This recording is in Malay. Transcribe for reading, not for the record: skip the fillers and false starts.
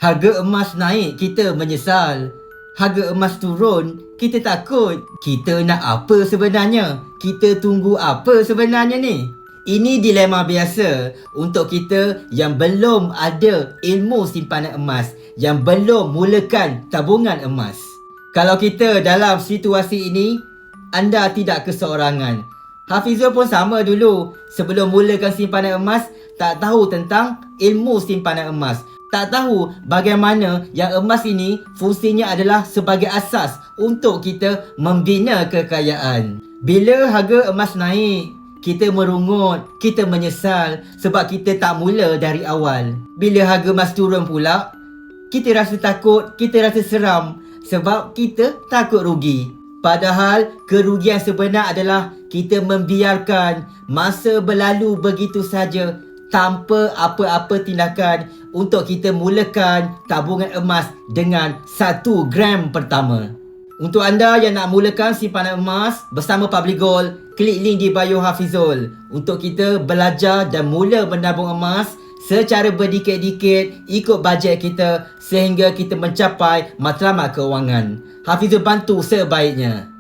Harga emas naik, kita menyesal. Harga emas turun, kita takut. Kita nak apa sebenarnya? Kita tunggu apa sebenarnya ni? Ini dilema biasa untuk kita yang belum ada ilmu simpanan emas, yang belum mulakan tabungan emas. Kalau kita dalam situasi ini, anda tidak keseorangan. Hafizul pun sama dulu. Sebelum mulakan simpanan emas, tak tahu tentang ilmu simpanan emas. Tak tahu bagaimana yang emas ini fungsinya adalah sebagai asas untuk kita membina kekayaan. Bila harga emas naik, kita merungut, kita menyesal sebab kita tak mula dari awal. Bila harga emas turun pula, kita rasa takut, kita rasa seram sebab kita takut rugi. Padahal kerugian sebenar adalah kita membiarkan masa berlalu begitu saja tanpa apa-apa tindakan untuk kita mulakan tabungan emas dengan 1 gram pertama. Untuk anda yang nak mulakan simpanan emas bersama Public Gold, klik link di bio Hafizul untuk kita belajar dan mula menabung emas secara berdikit-dikit ikut bajet kita sehingga kita mencapai matlamat keuangan. Hafizul bantu sebaiknya.